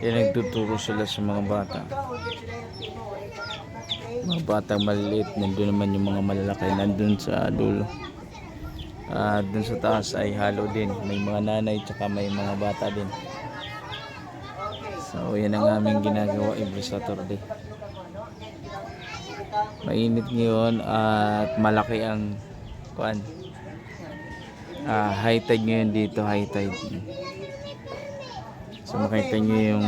Yan, nagtuturo sila sa mga bata. Mga batang maliliit, nandun naman yung mga malalaki, nandun sa dulo. Dun sa taas ay halo din, may mga nanay tsaka may mga bata din. So yan ang aming ginagawa every Saturday. Mainit ngayon at malaki ang high tide ngayon dito, high tide. So makita nyo yung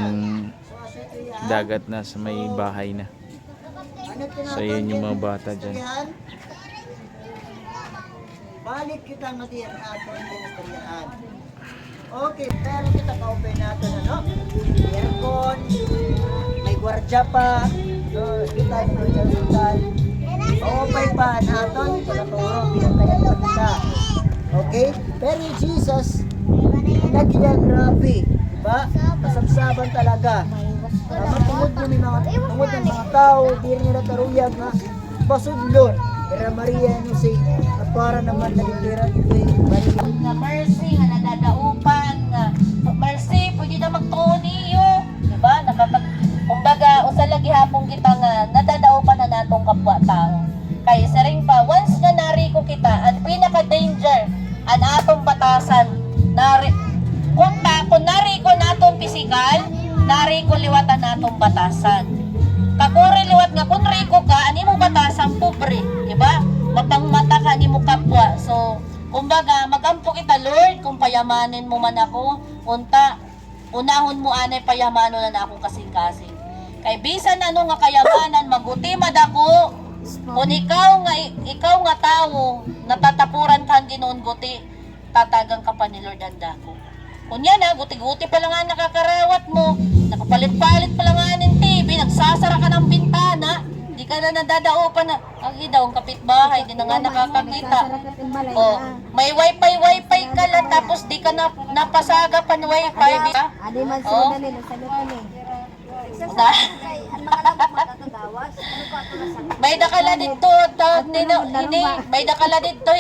dagat na sa may bahay na. So yun yung mga bata dyan. Balik kita matiyan ato ang pinagkariyaan. Okay, pero kita ka-open natin ano? Aircon, may gwardya pa, kita yung gwardya-gwardya. Okay pa natin, kalakuro, pinagkayan pa kita. Okay? Pero yung Jesus, nagyan grabe. Diba? Masabsaban talaga. Matungod ng mga tao, di rin nila karuyag na pasudlon. Pero Maria no say, at para naman nagitira ito na mercy nga nadadaupan nga mercy pwede na magtuon niyo, diba? Kumbaga usa lagi hapon kita nga nadadaupan na natong kapwa tao. Kay sa ring pa once nga nariko kita, ang pinaka danger an atong batasan kung nariko natong pisikal, nariko liwatan natong batasan. Kakuri liwat nga kung riko ka, ani mo batasan pobre, diba? Mapangmata ka ni mo kapwa. So, kumbaga, magampo kita, Lord, kung payamanin mo man ako, unahon mo anay payamano na ako kasing-kasing. Kay bisan ano nga kayamanan, maguti madako, kung ikaw nga tao, natatapuran ka ang Ginoon guti, tatagang ka pa ni Lord ang dako. Kunya na, guti-guti pa lang nga nakakarawat mo, nakapalit-palit pa lang nga ng TV, nagsasara ka ng bintana, di ka na nadadaupan na, daw ang kapitbahay, di na nga nakakakita. O, may wifi ka lang, tapos di ka napasaga pa ng wifi. O, may dakala dito, may dakala dito,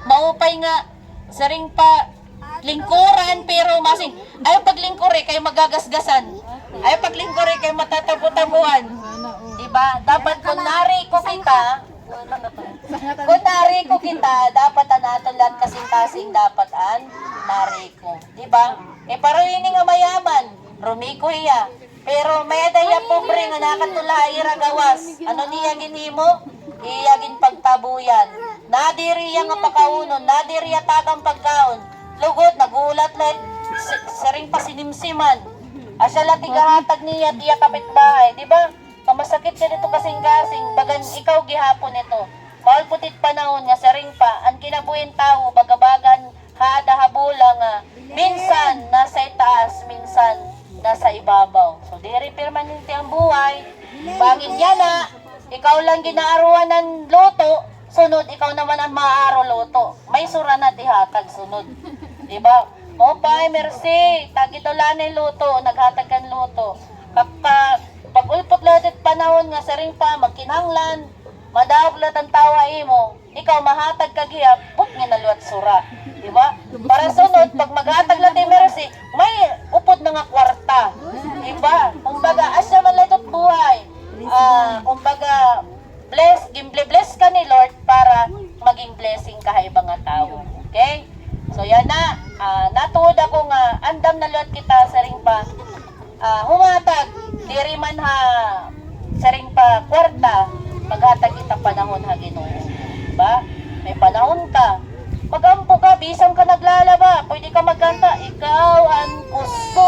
maupay nga, saring pa, lingkuran pero masing ayaw paglingkuri kayo magagasgasan, ayaw paglingkuri kayo matatabu-tabuan, diba? Dapat kunari ko kita dapat naton lahat kasing-kasing dapat nari ko, diba? Para ini nga mayaman rumiko iya pero may daya pobre nga nakatulay ragawas ano niya ginimo iyagin pagtabuyan nadiriya nga pakaunon nadiriya tagang pagkaon lugod, nagulat let saring pasinimsiman. Asya lang tigahatag niya tiya kapitbahay, di ba? Pamasakit ka dito kasing-kasing, bagan ikaw gihapon ito. Mahal putit panahon nga saring pa, ang kinabuhin tao, bagabagan, haada habula nga, minsan nasa itaas, minsan nasa ibabaw. So, di rin permanente ang buhay. Bangin niya na, ikaw lang ginaaruan ng luto, sunod, ikaw naman ang maaaro luto. May sura na tihatag sunod. Diba? O pay, merci. Tagito lang ng luto. Naghatag kan luto. Pag ulpot lahat panahon nga sa ring pa, magkinanglan, madawag lahat ang tawa mo, ikaw mahatag kagiyap, put nga naluat sura. Diba? Para sunod, pag maghatag lahat merci, may upod na nga kwarta. Diba? Kumbaga, asya man lahat buhay. Kumbaga, bless ka ni Lord para maging blessing ka ha ibang nga tao. Okay? So yan na, natuod ako nga, andam na Lord kita sa ring pa, humatag, diri man ha, sa ring pa, kwarta, maghatag kita panahon ha Ginoo. Diba? May panahon ka, magampo ka, bisang ka naglalaba, pwede ka magkanta, ikaw ang gusto